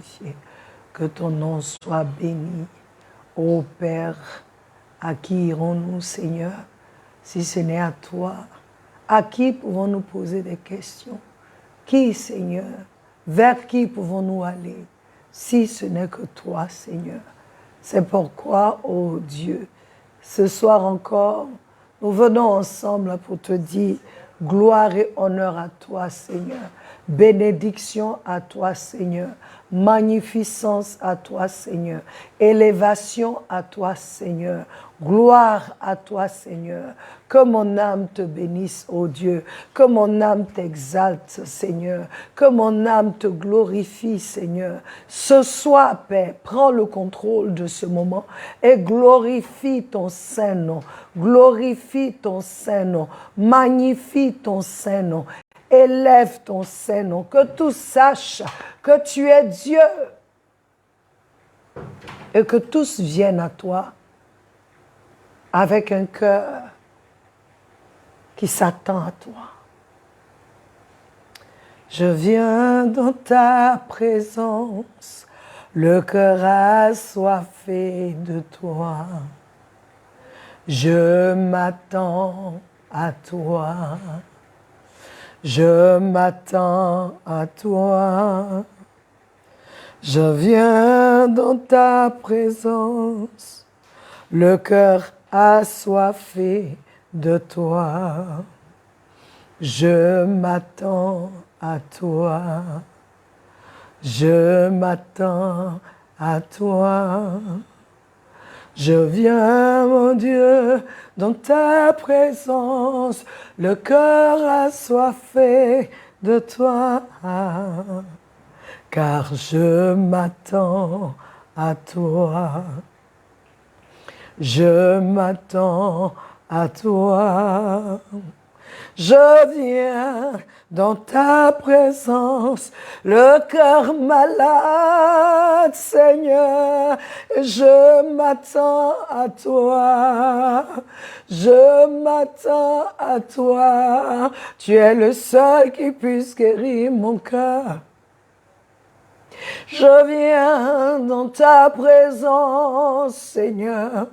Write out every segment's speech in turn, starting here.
glorifié. Que ton nom soit béni. Ô Père, à qui irons-nous, Seigneur, si ce n'est à toi? À qui pouvons-nous poser des questions? Qui, Seigneur? Vers qui pouvons-nous aller si ce n'est que toi, Seigneur? C'est pourquoi, ô Dieu, ce soir encore, nous venons ensemble pour te dire gloire et honneur à toi, Seigneur. Bénédiction à toi, Seigneur. Magnificence à toi, Seigneur. Élévation à toi, Seigneur. Gloire à toi, Seigneur. Que mon âme te bénisse, ô Dieu. Que mon âme t'exalte, Seigneur. Que mon âme te glorifie, Seigneur. Ce soir, Père, prends le contrôle de ce moment et glorifie ton saint nom. Glorifie ton saint nom. Magnifie ton saint nom. Élève ton saint nom. Que tous sachent que tu es Dieu. Et que tous viennent à toi avec un cœur qui s'attend à toi. Je viens dans ta présence, le cœur assoiffé de toi. Je m'attends à toi. Je m'attends à toi. Je viens dans ta présence, le cœur assoiffé de toi. Je m'attends à toi. Je m'attends à toi. Je viens, mon Dieu, dans ta présence, le cœur assoiffé de toi. Car je m'attends à toi. Je m'attends à toi. Je viens dans ta présence, le cœur malade, Seigneur. Je m'attends à toi. Je m'attends à toi. Tu es le seul qui puisse guérir mon cœur. Je viens dans ta présence, Seigneur.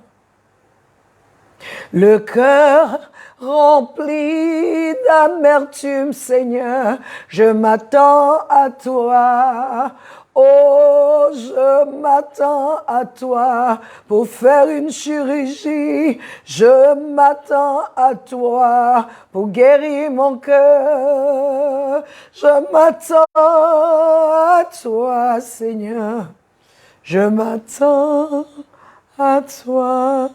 Le cœur rempli d'amertume, Seigneur, je m'attends à toi. Oh, je m'attends à toi pour faire une chirurgie. Je m'attends à toi pour guérir mon cœur. Je m'attends à toi, Seigneur. Je m'attends à toi.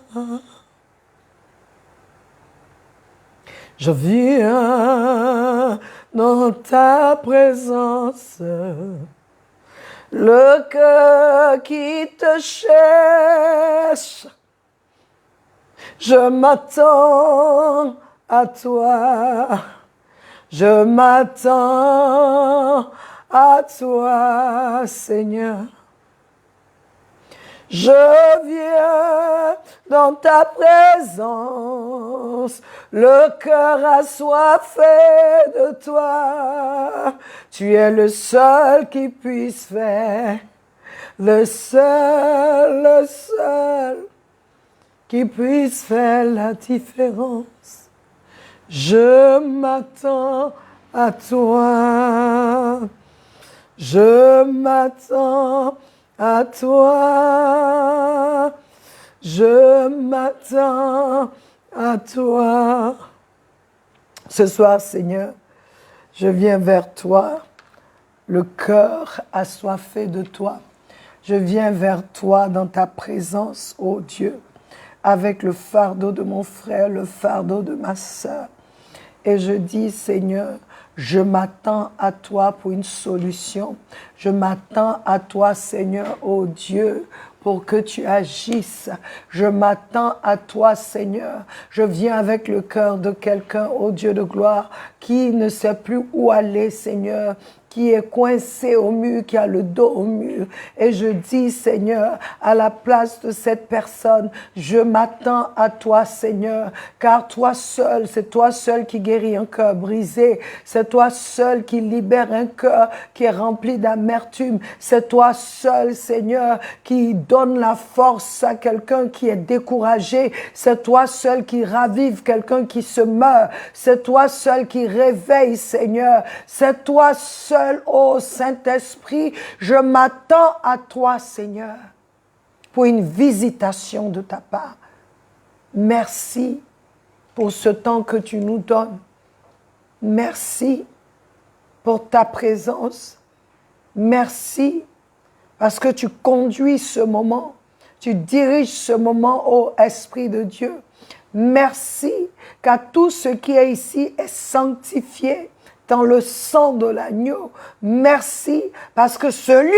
Je viens dans ta présence, le cœur qui te cherche. Je m'attends à toi. Je m'attends à toi, Seigneur. Je viens dans ta présence, le cœur assoiffé de toi. Tu es le seul qui puisse faire, le seul qui puisse faire la différence. Je m'attends à toi. Je m'attends à toi, je m'attends à toi. Ce soir, Seigneur, je viens vers toi, le cœur assoiffé de toi. Je viens vers toi dans ta présence, ô Dieu, avec le fardeau de mon frère, le fardeau de ma sœur. Et je dis, Seigneur, je m'attends à toi pour une solution. Je m'attends à toi, Seigneur, ô Dieu, pour que tu agisses. Je m'attends à toi, Seigneur. Je viens avec le cœur de quelqu'un, ô Dieu de gloire, qui ne sait plus où aller, Seigneur, qui est coincé au mur, qui a le dos au mur. Et je dis, Seigneur, à la place de cette personne, je m'attends à toi, Seigneur, car toi seul, c'est toi seul qui guéris un cœur brisé. C'est toi seul qui libère un cœur qui est rempli d'amertume. C'est toi seul, Seigneur, qui donne la force à quelqu'un qui est découragé. C'est toi seul qui ravive quelqu'un qui se meurt. C'est toi seul qui réveille, Seigneur. C'est toi seul, ô Saint-Esprit. Je m'attends à toi, Seigneur, pour une visitation de ta part. Merci pour ce temps que tu nous donnes. Merci pour ta présence. Merci parce que tu conduis ce moment. Tu diriges ce moment, ô Esprit de Dieu. Merci car tout ce qui est ici est sanctifié dans le sang de l'agneau. Merci parce que ce lieu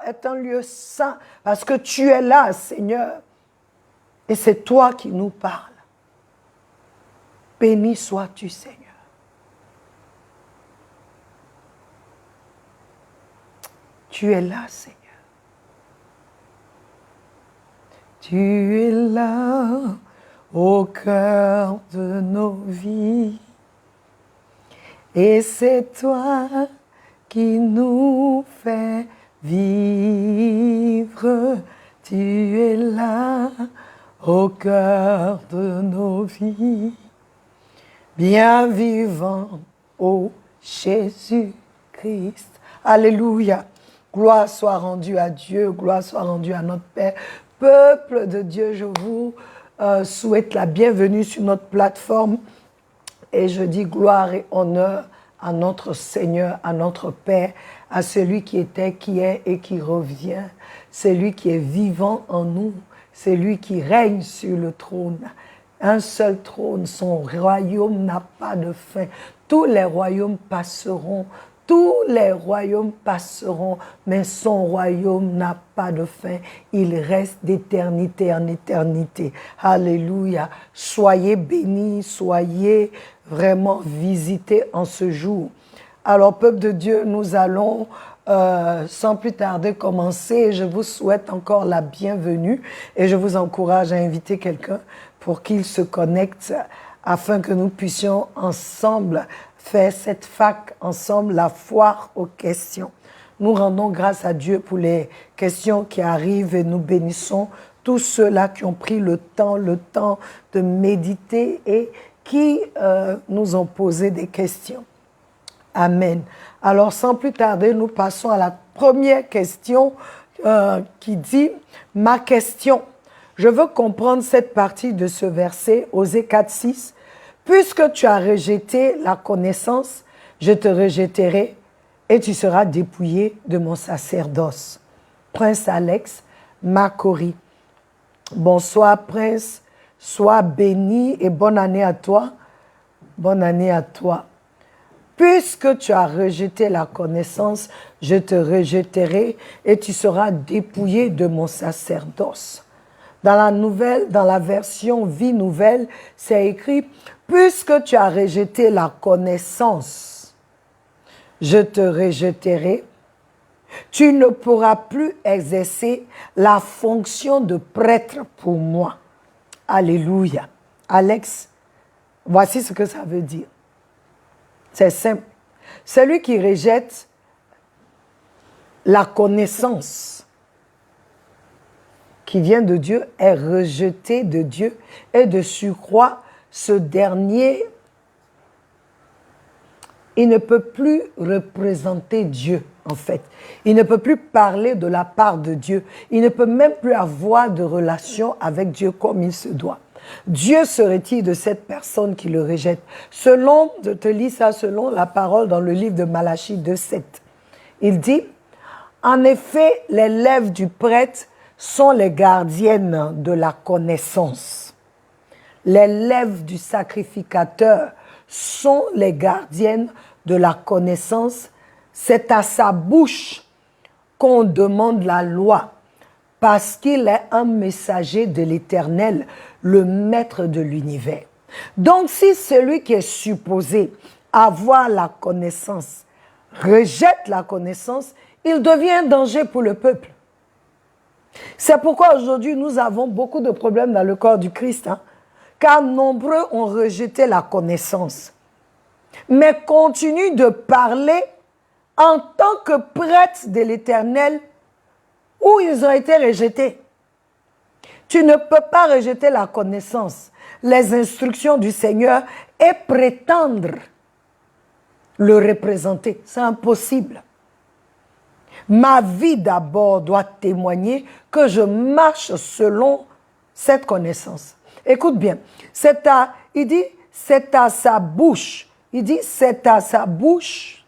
est un lieu saint, parce que tu es là, Seigneur. Et c'est toi qui nous parles. Béni sois-tu, Seigneur. Tu es là, Seigneur. Tu es là au cœur de nos vies. Et c'est toi qui nous fais vivre. Tu es là au cœur de nos vies. Bien vivant, ô Jésus-Christ. Alléluia. Gloire soit rendue à Dieu, gloire soit rendue à notre Père. Peuple de Dieu, je vous souhaite la bienvenue sur notre plateforme. Et je dis gloire et honneur à notre Seigneur, à notre Père, à celui qui était, qui est et qui revient. Celui qui est vivant en nous, c'est lui qui règne sur le trône. Un seul trône, son royaume n'a pas de fin. Tous les royaumes passeront, tous les royaumes passeront, mais son royaume n'a pas de fin. Il reste d'éternité en éternité. Alléluia. Soyez bénis, soyez vraiment visités en ce jour. Alors, peuple de Dieu, nous allons sans plus tarder commencer. Je vous souhaite encore la bienvenue et je vous encourage à inviter quelqu'un pour qu'il se connecte afin que nous puissions ensemble faire cette fac ensemble, la foire aux questions. Nous rendons grâce à Dieu pour les questions qui arrivent et nous bénissons tous ceux-là qui ont pris le temps de méditer et qui nous ont posé des questions. Amen. Alors, sans plus tarder, nous passons à la première question qui dit « Ma question ». Je veux comprendre cette partie de ce verset, Osée 4:6. Puisque tu as rejeté la connaissance, je te rejetterai et tu seras dépouillé de mon sacerdoce. Prince Alex Macori. Bonsoir, Prince. Sois béni et bonne année à toi. Bonne année à toi. Puisque tu as rejeté la connaissance, je te rejetterai et tu seras dépouillé de mon sacerdoce. Dans la version Vie Nouvelle, c'est écrit « Puisque tu as rejeté la connaissance, je te rejetterai. Tu ne pourras plus exercer la fonction de prêtre pour moi. » Alléluia. Alex, voici ce que ça veut dire. C'est simple. Celui qui rejette la connaissance qui vient de Dieu est rejeté de Dieu et de surcroît, ce dernier, il ne peut plus représenter Dieu en fait. Il ne peut plus parler de la part de Dieu. Il ne peut même plus avoir de relation avec Dieu comme il se doit. Dieu se retire de cette personne qui le rejette. Selon, je te lis ça selon la parole dans le livre de Malachie 2:7. Il dit, en effet, les lèvres du prêtre sont les gardiennes de la connaissance. Les lèvres du sacrificateur sont les gardiennes de la connaissance. C'est à sa bouche qu'on demande la loi, parce qu'il est un messager de l'Éternel, le maître de l'univers. Donc, si celui qui est supposé avoir la connaissance rejette la connaissance, il devient un danger pour le peuple. C'est pourquoi aujourd'hui nous avons beaucoup de problèmes dans le corps du Christ, hein, car nombreux ont rejeté la connaissance, mais continuent de parler en tant que prêtres de l'Éternel où ils ont été rejetés. Tu ne peux pas rejeter la connaissance, les instructions du Seigneur et prétendre le représenter. C'est impossible. Ma vie d'abord doit témoigner que je marche selon cette connaissance. Écoute bien, il dit, c'est à sa bouche. Il dit, c'est à sa bouche.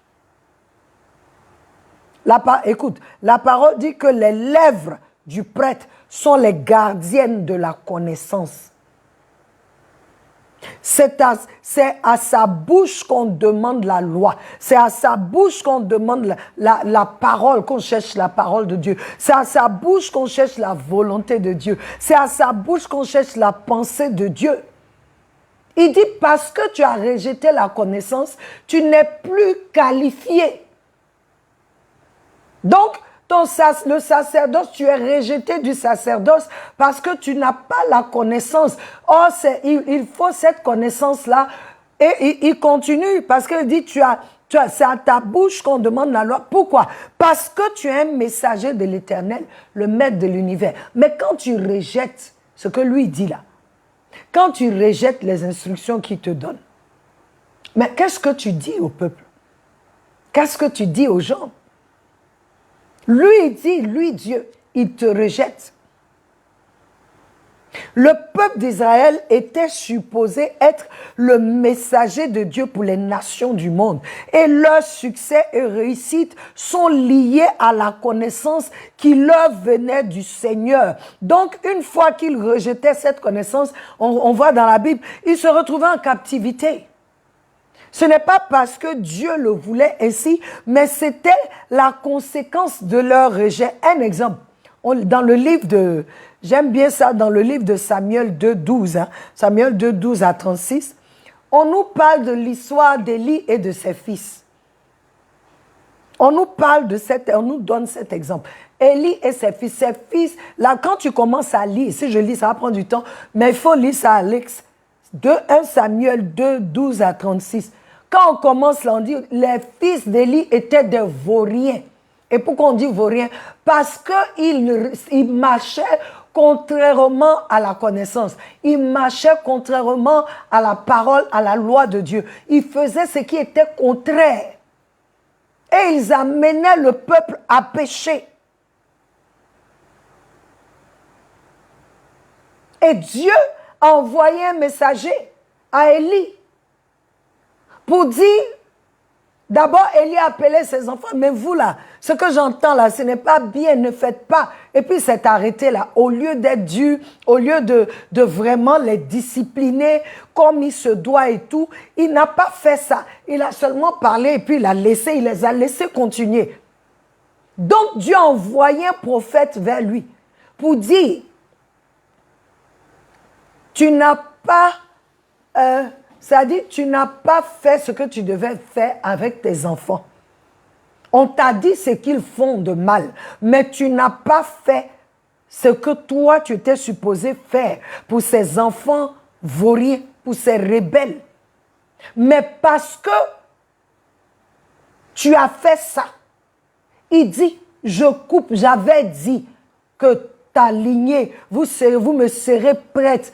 Écoute, la parole dit que les lèvres du prêtre sont les gardiennes de la connaissance. C'est à sa bouche qu'on demande la loi. C'est à sa bouche qu'on demande la parole, qu'on cherche la parole de Dieu. C'est à sa bouche qu'on cherche la volonté de Dieu. C'est à sa bouche qu'on cherche la pensée de Dieu. Il dit, parce que tu as rejeté la connaissance, tu n'es plus qualifié. Donc, le sacerdoce, tu es rejeté du sacerdoce parce que tu n'as pas la connaissance. Or, il faut cette connaissance-là. Et il continue parce qu'il dit, c'est à ta bouche qu'on demande la loi. Pourquoi? Parce que tu es un messager de l'Éternel, le maître de l'univers. Mais quand tu rejettes ce que lui dit là, quand tu rejettes les instructions qu'il te donne, mais qu'est-ce que tu dis au peuple? Qu'est-ce que tu dis aux gens? Lui dit, lui Dieu, il te rejette. Le peuple d'Israël était supposé être le messager de Dieu pour les nations du monde. Et leur succès et réussite sont liés à la connaissance qui leur venait du Seigneur. Donc, une fois qu'ils rejetaient cette connaissance, on voit dans la Bible, ils se retrouvaient en captivité. Ce n'est pas parce que Dieu le voulait ainsi, mais c'était la conséquence de leur rejet. Un exemple, dans le livre de, j'aime bien ça, dans le livre de Samuel 2,12, hein, Samuel 2,12 à 36, on nous parle de l'histoire d'Élie et de ses fils. On nous donne cet exemple. Élie et ses fils, là, quand tu commences à lire, si je lis, ça va prendre du temps, mais il faut lire ça, Alex, 1 Samuel 2,12 à 36. Quand on commence là, on dit les fils d'Élie étaient des vauriens. Et pourquoi on dit vauriens? Parce qu'ils marchaient contrairement à la connaissance. Ils marchaient contrairement à la parole, à la loi de Dieu. Ils faisaient ce qui était contraire. Et ils amenaient le peuple à pécher. Et Dieu a envoyé un messager à Élie pour dire, d'abord Élie a appelé ses enfants, mais vous là, ce que j'entends là, ce n'est pas bien, ne faites pas. Et puis c'est arrêté là, au lieu d'être dur, au lieu de vraiment les discipliner comme il se doit et tout, il n'a pas fait ça. Il a seulement parlé et puis il les a laissés continuer. Donc Dieu a envoyé un prophète vers lui pour dire, tu n'as pas... c'est-à-dire, tu n'as pas fait ce que tu devais faire avec tes enfants. On t'a dit ce qu'ils font de mal, mais tu n'as pas fait ce que toi, tu étais supposé faire pour ces enfants vauriens, pour ces rebelles. Mais parce que tu as fait ça, il dit, je coupe, j'avais dit que ta lignée, vous me serez prête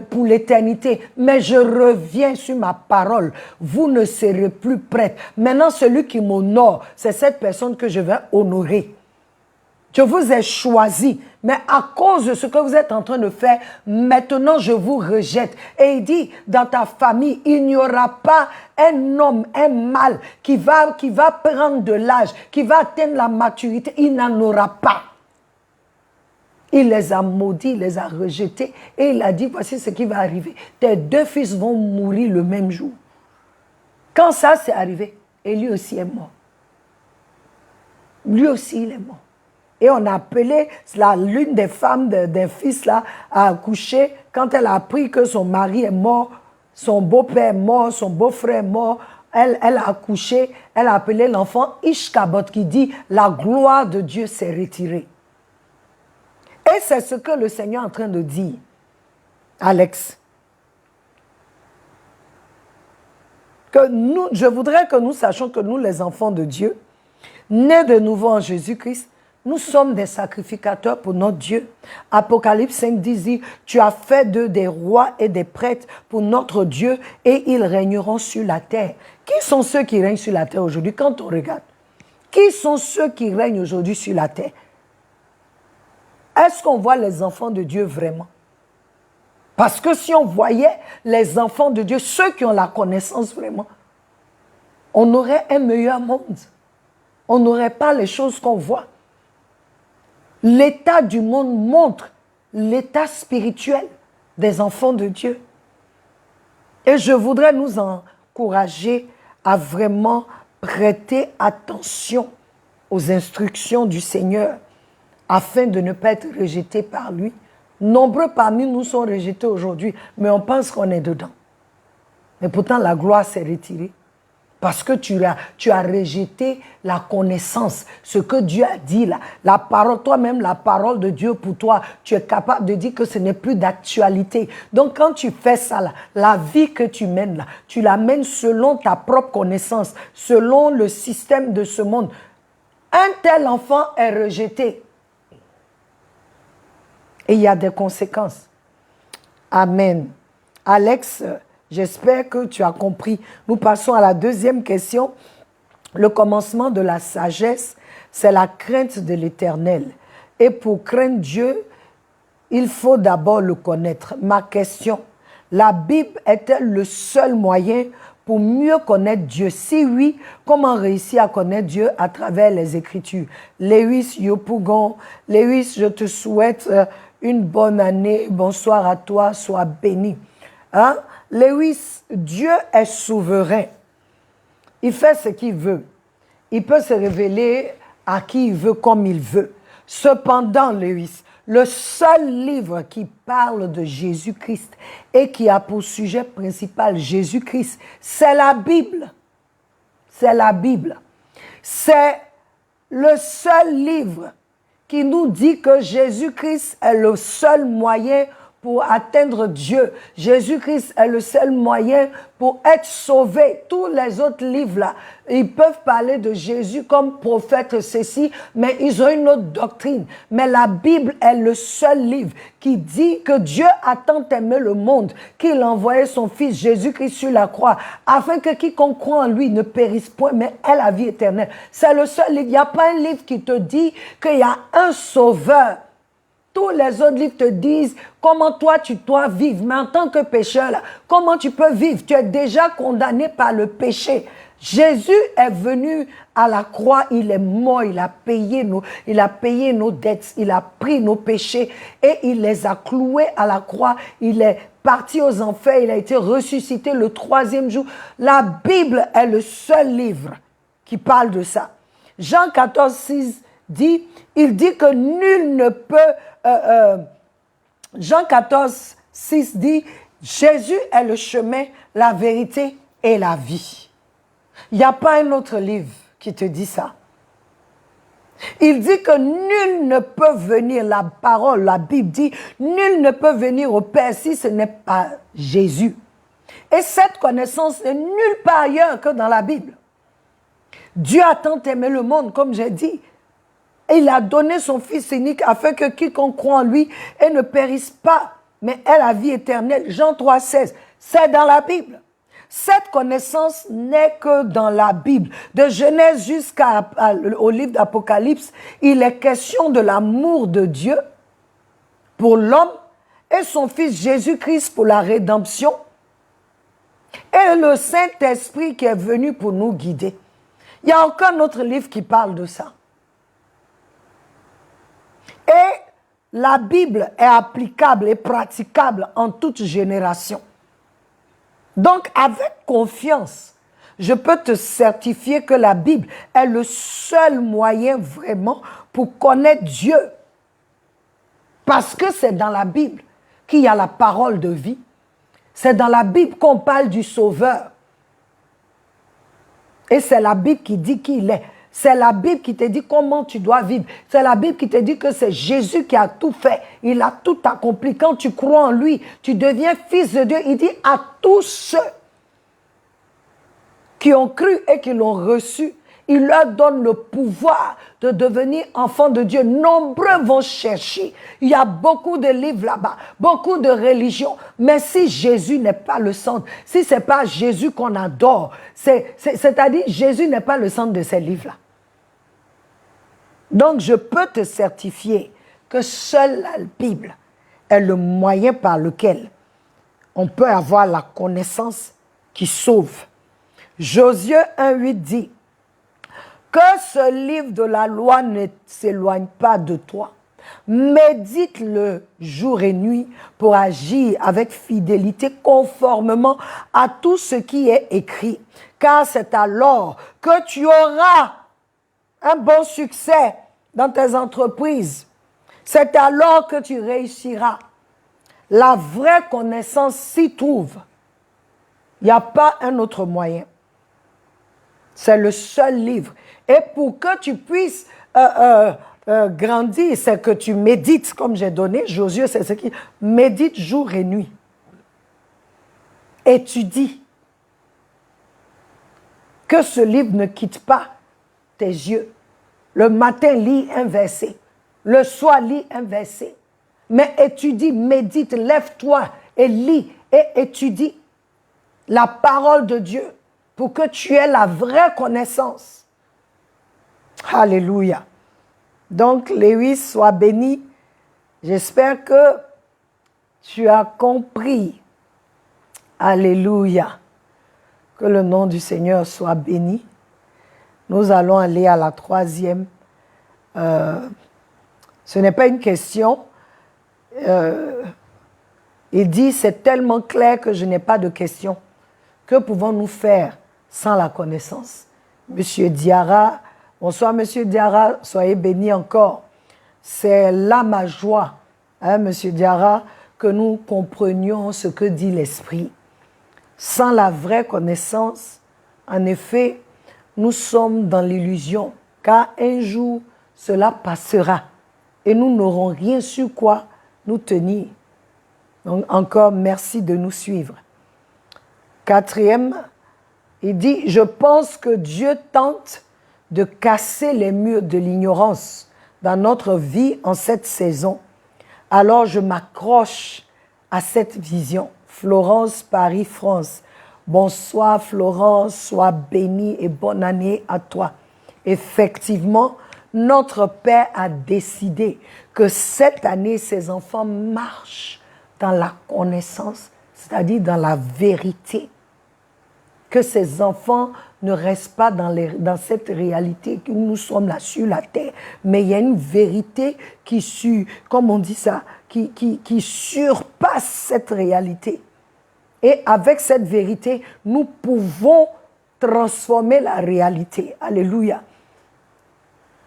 pour l'éternité, mais je reviens sur ma parole, vous ne serez plus prête. Maintenant, celui qui m'honore, c'est cette personne que je vais honorer. Je vous ai choisi, mais à cause de ce que vous êtes en train de faire, maintenant je vous rejette. Et il dit, dans ta famille, il n'y aura pas un homme, un mâle qui va prendre de l'âge, qui va atteindre la maturité, il n'en aura pas. Il les a maudits, il les a rejetés et il a dit, voici ce qui va arriver. Tes deux fils vont mourir le même jour. Quand ça s'est arrivé, et lui aussi est mort. Lui aussi, il est mort. Et on a appelé l'une des femmes d'un fils là à accoucher. Quand elle a appris que son mari est mort, son beau-père est mort, son beau-frère est mort, elle a accouché, elle a appelé l'enfant Ishkabot, qui dit la gloire de Dieu s'est retirée. Et c'est ce que le Seigneur est en train de dire, Alex. Que nous, je voudrais que nous sachions que nous, les enfants de Dieu, nés de nouveau en Jésus-Christ, nous sommes des sacrificateurs pour notre Dieu. Apocalypse 5 dit, tu as fait d'eux des rois et des prêtres pour notre Dieu et ils régneront sur la terre. Qui sont ceux qui règnent sur la terre aujourd'hui quand on regarde? Qui sont ceux qui règnent aujourd'hui sur la terre? Est-ce qu'on voit les enfants de Dieu vraiment? Parce que si on voyait les enfants de Dieu, ceux qui ont la connaissance vraiment, on aurait un meilleur monde. On n'aurait pas les choses qu'on voit. L'état du monde montre l'état spirituel des enfants de Dieu. Et je voudrais nous encourager à vraiment prêter attention aux instructions du Seigneur afin de ne pas être rejetés par lui. Nombreux parmi nous sont rejetés aujourd'hui, mais on pense qu'on est dedans. Mais pourtant, la gloire s'est retirée. Parce que tu as rejeté la connaissance, ce que Dieu a dit là. La parole, toi-même, la parole de Dieu pour toi, tu es capable de dire que ce n'est plus d'actualité. Donc quand tu fais ça là, la vie que tu mènes là, tu la mènes selon ta propre connaissance, selon le système de ce monde. Un tel enfant est rejeté. Et il y a des conséquences. Amen. Alex, j'espère que tu as compris. Nous passons à la deuxième question. Le commencement de la sagesse, c'est la crainte de l'Éternel. Et pour craindre Dieu, il faut d'abord le connaître. Ma question, la Bible est-elle le seul moyen pour mieux connaître Dieu? Si oui, comment réussir à connaître Dieu à travers les Écritures? Lewis Yopougon, Lewis, je te souhaite une bonne année. Bonsoir à toi, sois béni. Hein? Lewis, Dieu est souverain. Il fait ce qu'il veut. Il peut se révéler à qui il veut, comme il veut. Cependant, Lewis, le seul livre qui parle de Jésus-Christ et qui a pour sujet principal Jésus-Christ, c'est la Bible. C'est la Bible. C'est le seul livre qui nous dit que Jésus-Christ est le seul moyen pour atteindre Dieu. Jésus-Christ est le seul moyen pour être sauvé. Tous les autres livres-là, ils peuvent parler de Jésus comme prophète ceci, mais ils ont une autre doctrine. Mais la Bible est le seul livre qui dit que Dieu a tant aimé le monde qu'il a envoyé son Fils Jésus-Christ sur la croix, afin que quiconque croit en lui ne périsse point, mais ait la vie éternelle. C'est le seul livre. Il n'y a pas un livre qui te dit qu'il y a un sauveur. Tous les autres livres te disent comment toi tu dois vivre. Mais en tant que pécheur, là, comment tu peux vivre? Tu es déjà condamné par le péché. Jésus est venu à la croix, il est mort, il a payé nos dettes, il a pris nos péchés et il les a cloués à la croix. Il est parti aux enfers, il a été ressuscité le 3e jour. La Bible est le seul livre qui parle de ça. Jean 14, 6 dit, il dit que nul ne peut... Jean 14, 6 dit, Jésus est le chemin, la vérité et la vie. Il n'y a pas un autre livre qui te dit ça. Il dit que nul ne peut venir, la parole, la Bible dit, nul ne peut venir au Père si ce n'est pas Jésus. Et cette connaissance n'est nulle part ailleurs que dans la Bible. Dieu a tant aimé le monde, comme j'ai dit. Et il a donné son Fils unique afin que quiconque croit en lui et ne périsse pas, mais ait la vie éternelle. Jean 3, 16. C'est dans la Bible. Cette connaissance n'est que dans la Bible. De Genèse jusqu'au livre d'Apocalypse, il est question de l'amour de Dieu pour l'homme et son Fils Jésus-Christ pour la rédemption et le Saint-Esprit qui est venu pour nous guider. Il n'y a aucun autre livre qui parle de ça. Et la Bible est applicable et praticable en toute génération. Donc, avec confiance, je peux te certifier que la Bible est le seul moyen vraiment pour connaître Dieu. Parce que c'est dans la Bible qu'il y a la parole de vie. C'est dans la Bible qu'on parle du Sauveur. Et c'est la Bible qui dit qui il est. C'est la Bible qui te dit comment tu dois vivre. C'est la Bible qui te dit que c'est Jésus qui a tout fait. Il a tout accompli. Quand tu crois en lui, tu deviens fils de Dieu. Il dit à tous ceux qui ont cru et qui l'ont reçu, il leur donne le pouvoir de devenir enfants de Dieu. Nombreux vont chercher. Il y a beaucoup de livres là-bas, beaucoup de religions. Mais si Jésus n'est pas le centre, si ce n'est pas Jésus qu'on adore, c'est-à-dire Jésus n'est pas le centre de ces livres-là. Donc, je peux te certifier que seule la Bible est le moyen par lequel on peut avoir la connaissance qui sauve. Josué 1,8 dit que ce livre de la loi ne s'éloigne pas de toi. Médite-le jour et nuit pour agir avec fidélité conformément à tout ce qui est écrit. Car c'est alors que tu auras un bon succès dans tes entreprises. C'est alors que tu réussiras. La vraie connaissance s'y trouve. Il n'y a pas un autre moyen. C'est le seul livre. Et pour que tu puisses grandir, c'est que tu médites, comme j'ai donné. Josué, c'est ce qui médite jour et nuit. Étudie. Que ce livre ne quitte pas tes yeux. Le matin, lis un verset. Le soir, lis un verset. Mais étudie, médite, lève-toi et lis et étudie la parole de Dieu pour que tu aies la vraie connaissance. Alléluia. Donc, Lewis, sois béni. J'espère que tu as compris. Alléluia. Que le nom du Seigneur soit béni. Nous allons aller à la troisième. Ce n'est pas une question. Il dit, c'est tellement clair que je n'ai pas de question. Que pouvons-nous faire sans la connaissance? Monsieur Diarra, bonsoir Monsieur Diarra, soyez béni encore. C'est là ma joie, hein, Monsieur Diarra, que nous comprenions ce que dit l'Esprit. Sans la vraie connaissance, en effet, nous sommes dans l'illusion, car un jour, cela passera et nous n'aurons rien sur quoi nous tenir. Donc encore, merci de nous suivre. Quatrième, il dit, je pense que Dieu tente de casser les murs de l'ignorance dans notre vie en cette saison. Alors je m'accroche à cette vision. Florence, Paris, France. Bonsoir Florence, sois bénie et bonne année à toi. Effectivement, notre Père a décidé que cette année, ses enfants marchent dans la connaissance, c'est-à-dire dans la vérité. Que ces enfants ne restent pas dans cette réalité où nous sommes là sur la terre, mais il y a une vérité qui, comme on dit ça, qui surpasse cette réalité. Et avec cette vérité, nous pouvons transformer la réalité. Alléluia.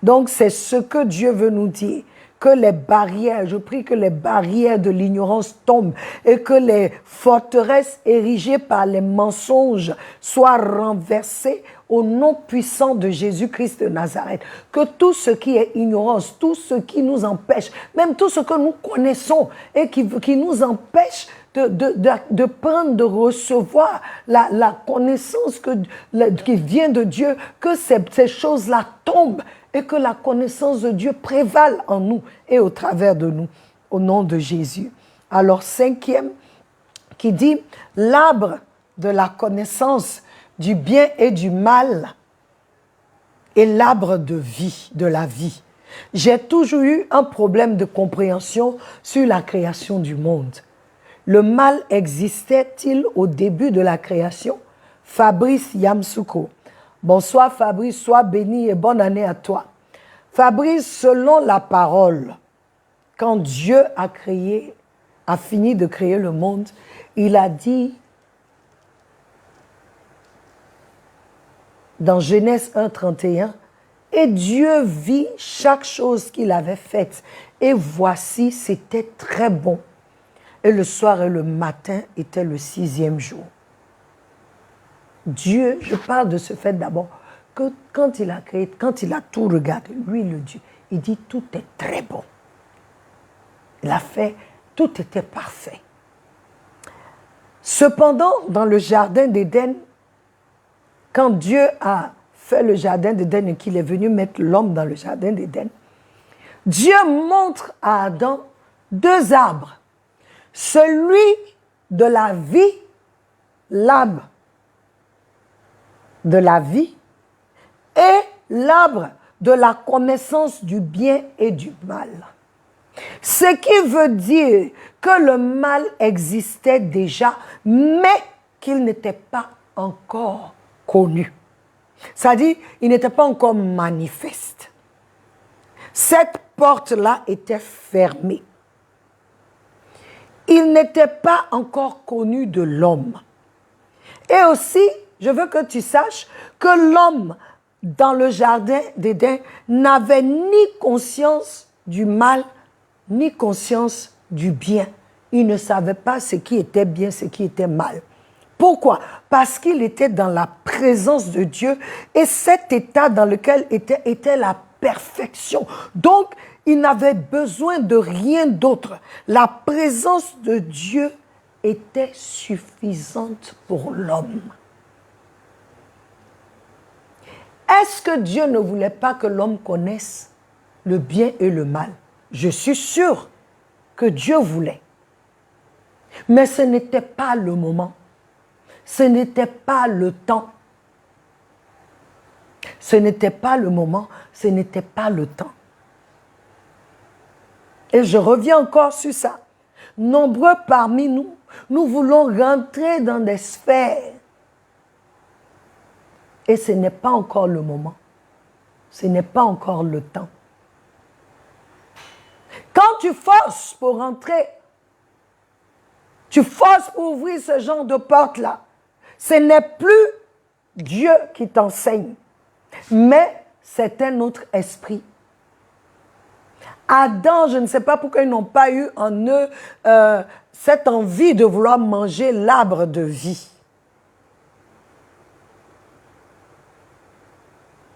Donc c'est ce que Dieu veut nous dire. Que les barrières, je prie que les barrières de l'ignorance tombent et que les forteresses érigées par les mensonges soient renversées au nom puissant de Jésus-Christ de Nazareth. Que tout ce qui est ignorance, tout ce qui nous empêche, même tout ce que nous connaissons et qui nous empêche de prendre, de recevoir la connaissance qui vient de Dieu, que ces choses-là tombent et que la connaissance de Dieu prévale en nous et au travers de nous, au nom de Jésus. Alors, cinquième, qui dit, l'arbre de la connaissance du bien et du mal est l'arbre de vie, de la vie. J'ai toujours eu un problème de compréhension sur la création du monde. Le mal existait-il au début de la création? Fabrice Yamsuko. Bonsoir Fabrice, sois béni et bonne année à toi. Fabrice, selon la parole, quand Dieu a fini de créer le monde, il a dit dans Genèse 1,31, et Dieu vit chaque chose qu'il avait faite, et voici, c'était très bon. Et le soir et le matin était le 6e jour. Dieu, je parle de ce fait d'abord, que quand il a créé, quand il a tout regardé, lui le Dieu, il dit tout est très bon. Il a fait, tout était parfait. Cependant, dans le jardin d'Éden, quand Dieu a fait le jardin d'Éden et qu'il est venu mettre l'homme dans le jardin d'Éden, Dieu montre à Adam 2 arbres. Celui de la vie, l'arbre de la vie, et l'arbre de la connaissance du bien et du mal. Ce qui veut dire que le mal existait déjà, mais qu'il n'était pas encore connu. C'est-à-dire, il n'était pas encore manifeste. Cette porte-là était fermée. Il n'était pas encore connu de l'homme. Et aussi, je veux que tu saches que l'homme, dans le jardin d'Éden, n'avait ni conscience du mal, ni conscience du bien. Il ne savait pas ce qui était bien, ce qui était mal. Pourquoi? Parce qu'il était dans la présence de Dieu et cet état dans lequel était la perfection. Donc, il n'avait besoin de rien d'autre. La présence de Dieu était suffisante pour l'homme. Est-ce que Dieu ne voulait pas que l'homme connaisse le bien et le mal? Je suis sûre que Dieu voulait. Mais ce n'était pas le moment. Ce n'était pas le temps. Ce n'était pas le moment, ce n'était pas le temps. Et je reviens encore sur ça. Nombreux parmi nous, nous voulons rentrer dans des sphères. Et ce n'est pas encore le moment. Ce n'est pas encore le temps. Quand tu forces pour rentrer, tu forces pour ouvrir ce genre de porte-là, ce n'est plus Dieu qui t'enseigne, mais c'est un autre esprit. Adam, je ne sais pas pourquoi ils n'ont pas eu en eux cette envie de vouloir manger l'arbre de vie.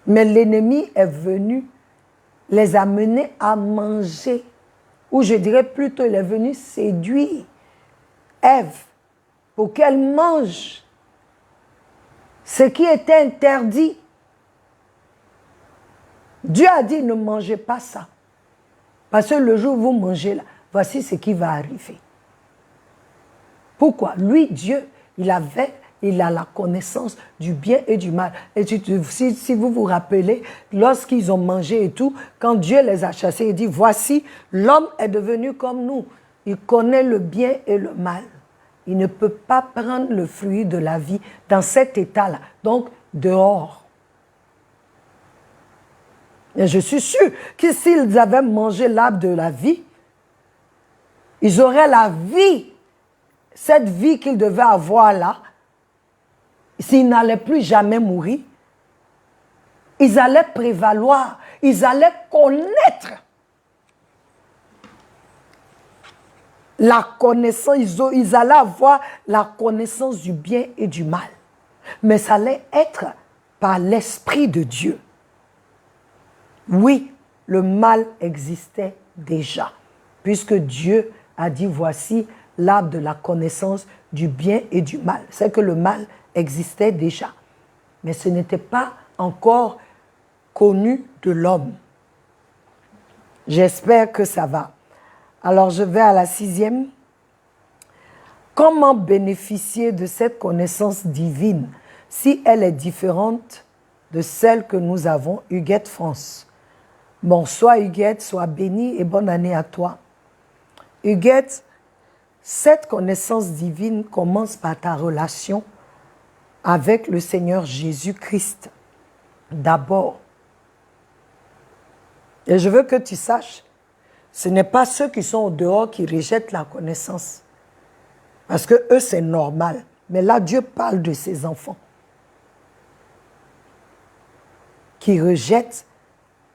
Mais l'ennemi est venu les amener à manger, ou je dirais plutôt, il est venu séduire Ève pour qu'elle mange ce qui était interdit. Dieu a dit, ne mangez pas ça. Parce que le jour où vous mangez là, voici ce qui va arriver. Pourquoi? Lui, Dieu, il a la connaissance du bien et du mal. Et si vous vous rappelez, lorsqu'ils ont mangé et tout, quand Dieu les a chassés, il dit, voici, l'homme est devenu comme nous. Il connaît le bien et le mal. Il ne peut pas prendre le fruit de la vie dans cet état-là. Donc, dehors. Et je suis sûre que s'ils avaient mangé l'arbre de la vie, ils auraient la vie, cette vie qu'ils devaient avoir là, s'ils n'allaient plus jamais mourir, ils allaient prévaloir, ils allaient connaître la connaissance, ils allaient avoir la connaissance du bien et du mal. Mais ça allait être par l'Esprit de Dieu. Oui, le mal existait déjà, puisque Dieu a dit, voici l'arbre de la connaissance du bien et du mal. C'est que le mal existait déjà, mais ce n'était pas encore connu de l'homme. J'espère que ça va. Alors je vais à la 6e. Comment bénéficier de cette connaissance divine si elle est différente de celle que nous avons, Huguette France? Bon, sois Huguette, sois bénie et bonne année à toi. Huguette, cette connaissance divine commence par ta relation avec le Seigneur Jésus-Christ. D'abord. Et je veux que tu saches, ce n'est pas ceux qui sont au dehors qui rejettent la connaissance. Parce que eux, c'est normal. Mais là, Dieu parle de ses enfants qui rejettent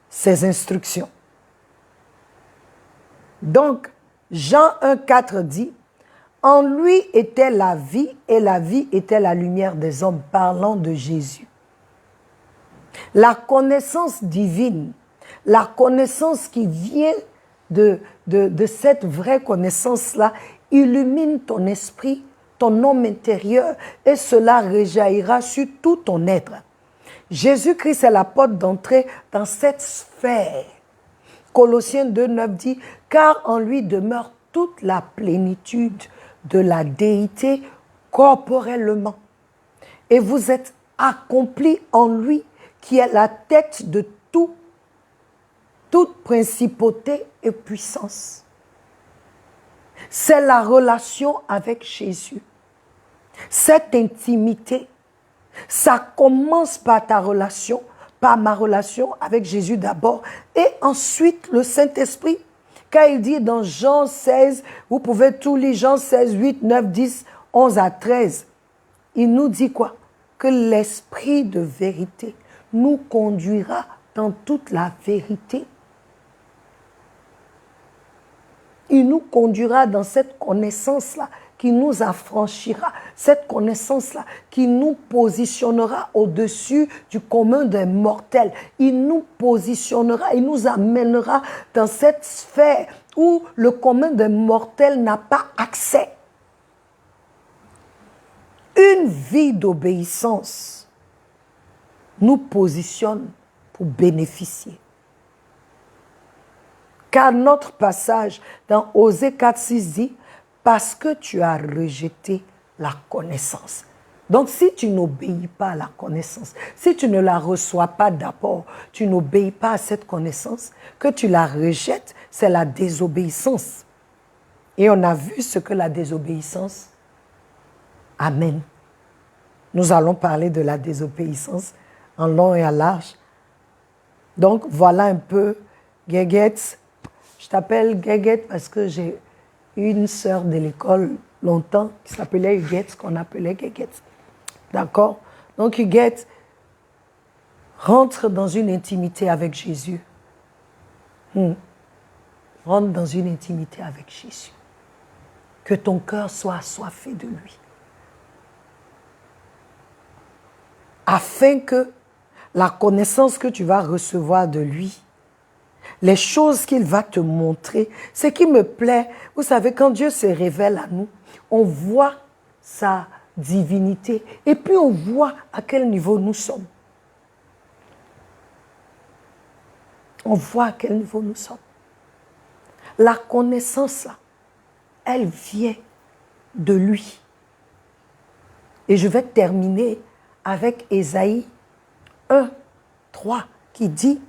ses instructions. Donc, Jean 1,4 dit, En lui était la vie et la vie était la lumière des hommes, parlant de Jésus. La connaissance divine, la connaissance qui vient de cette vraie connaissance-là, illumine ton esprit, ton homme intérieur, et cela rejaillira sur tout ton être. Jésus-Christ est la porte d'entrée dans cette sphère. Colossiens 2,9 dit, car en lui demeure toute la plénitude de la déité corporellement. Et vous êtes accomplis en lui, qui est la tête de tout, toute principauté et puissance. C'est la relation avec Jésus. Cette intimité, ça commence par ta relation, par ma relation avec Jésus d'abord, et ensuite le Saint-Esprit. Quand il dit dans Jean 16, vous pouvez tout lire, Jean 16, 8, 9, 10, 11 à 13, il nous dit quoi? Que l'Esprit de vérité nous conduira dans toute la vérité. Il nous conduira dans cette connaissance-là qui nous affranchira, cette connaissance-là qui nous positionnera au-dessus du commun des mortels. Il nous positionnera, il nous amènera dans cette sphère où le commun des mortels n'a pas accès. Une vie d'obéissance nous positionne pour bénéficier. Car notre passage dans Osée 4,6 dit, parce que tu as rejeté la connaissance. Donc si tu n'obéis pas à la connaissance, si tu ne la reçois pas d'abord, tu n'obéis pas à cette connaissance, que tu la rejettes, c'est la désobéissance. Et on a vu ce que la désobéissance amène. Nous allons parler de la désobéissance en long et en large. Donc voilà un peu Guéguette. Je t'appelle Guéguette parce que j'ai une sœur de l'école longtemps qui s'appelait Huguette, qu'on appelait Guéguette. D'accord? Donc Huguette rentre dans une intimité avec Jésus. Rentre dans une intimité avec Jésus. Que ton cœur soit assoiffé de lui. Afin que la connaissance que tu vas recevoir de lui, les choses qu'il va te montrer, ce qui me plaît, vous savez, quand Dieu se révèle à nous, on voit sa divinité et puis on voit à quel niveau nous sommes. On voit à quel niveau nous sommes. La connaissance, là, elle vient de lui. Et je vais terminer avec Ésaïe 1, 3, qui dit,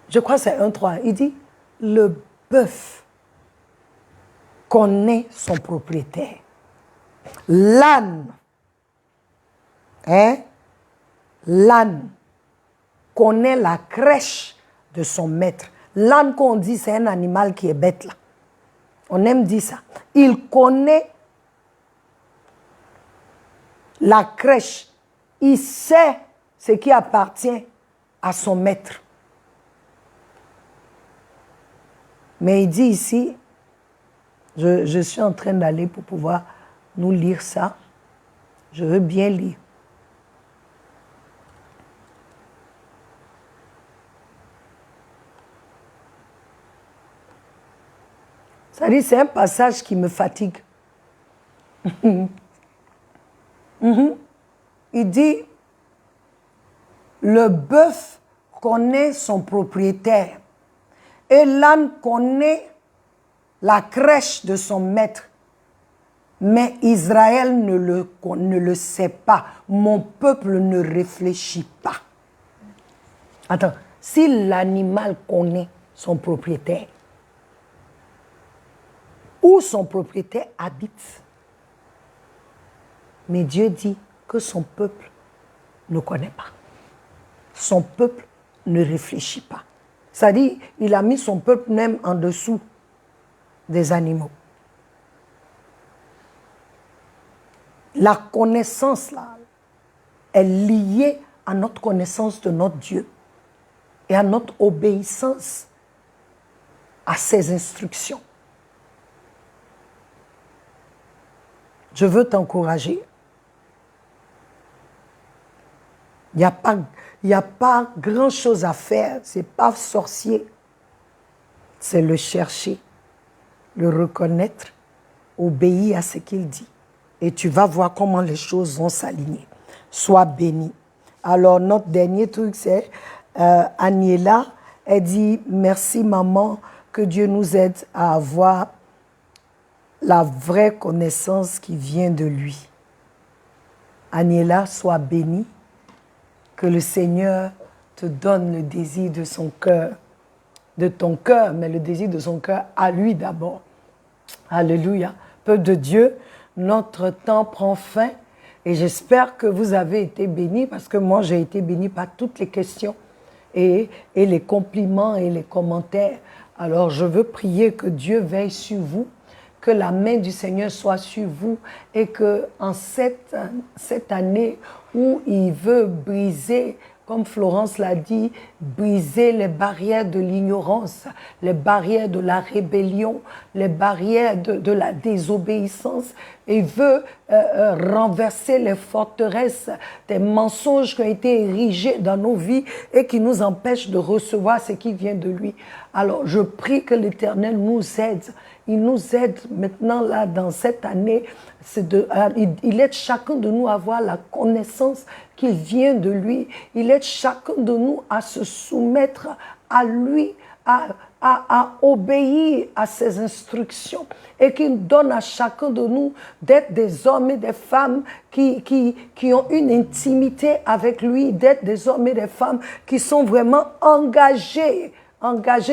je crois que c'est 1, 3, il dit, le bœuf connaît son propriétaire. L'âne, l'âne connaît la crèche de son maître. L'âne qu'on dit, c'est un animal qui est bête là. On aime dire ça. Il connaît la crèche. Il sait ce qui appartient à son maître. Mais il dit ici, je suis en train d'aller pour pouvoir nous lire ça. Je veux bien lire. Ça dit, c'est un passage qui me fatigue. Il dit, le bœuf connaît son propriétaire et l'âne connaît la crèche de son maître. Mais Israël ne le sait pas. Mon peuple ne réfléchit pas. Attends, si l'animal connaît son propriétaire, où son propriétaire habite, mais Dieu dit que son peuple ne connaît pas. Son peuple ne réfléchit pas. C'est-à-dire, il a mis son peuple même en dessous des animaux. La connaissance, là, est liée à notre connaissance de notre Dieu et à notre obéissance à ses instructions. Je veux t'encourager. Il n'y a pas grand-chose à faire. Ce n'est pas sorcier. C'est le chercher, le reconnaître, obéir à ce qu'il dit. Et tu vas voir comment les choses vont s'aligner. Sois béni. Alors, notre dernier truc, c'est Aniela. Elle dit, merci maman, que Dieu nous aide à avoir la vraie connaissance qui vient de lui. Aniela, sois bénie. Que le Seigneur te donne le désir de son cœur, de ton cœur, mais le désir de son cœur à lui d'abord. Alléluia. Peuple de Dieu, notre temps prend fin et j'espère que vous avez été bénis parce que moi j'ai été béni par toutes les questions et les compliments et les commentaires. Alors je veux prier que Dieu veille sur vous, que la main du Seigneur soit sur vous et que en cette année où il veut briser, comme Florence l'a dit, briser les barrières de l'ignorance, les barrières de la rébellion, les barrières de la désobéissance. Il veut renverser les forteresses des mensonges qui ont été érigés dans nos vies et qui nous empêchent de recevoir ce qui vient de lui. Alors, je prie que l'Éternel nous aide. Il nous aide maintenant, là, dans cette année. Il aide chacun de nous à avoir la connaissance qu'il vient de lui. Il aide chacun de nous à se soumettre à lui, à obéir à ses instructions et qu'il donne à chacun de nous d'être des hommes et des femmes qui ont une intimité avec lui, d'être des hommes et des femmes qui sont vraiment engagés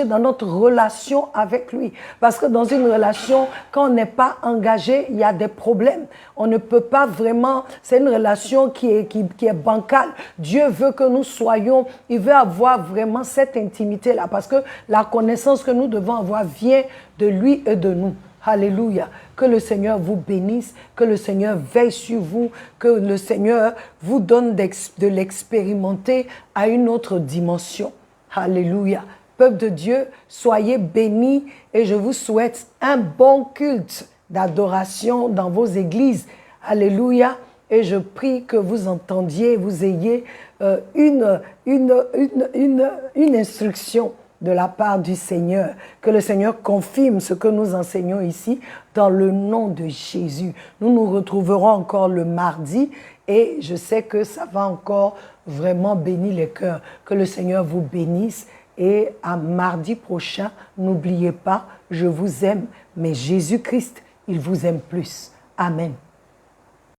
dans notre relation avec lui. Parce que dans une relation, quand on n'est pas engagé, il y a des problèmes. On ne peut pas vraiment... C'est une relation qui est bancale. Dieu veut que nous soyons... Il veut avoir vraiment cette intimité-là. Parce que la connaissance que nous devons avoir vient de lui et de nous. Alléluia. Que le Seigneur vous bénisse, que le Seigneur veille sur vous, que le Seigneur vous donne de l'expérimenter à une autre dimension. Alléluia. Peuple de Dieu, soyez bénis et je vous souhaite un bon culte d'adoration dans vos églises. Alléluia. Et je prie que vous entendiez, vous ayez une instruction de la part du Seigneur. Que le Seigneur confirme ce que nous enseignons ici dans le nom de Jésus. Nous nous retrouverons encore le mardi et je sais que ça va encore vraiment bénir les cœurs. Que le Seigneur vous bénisse. Et à mardi prochain, n'oubliez pas, je vous aime, mais Jésus-Christ, il vous aime plus. Amen.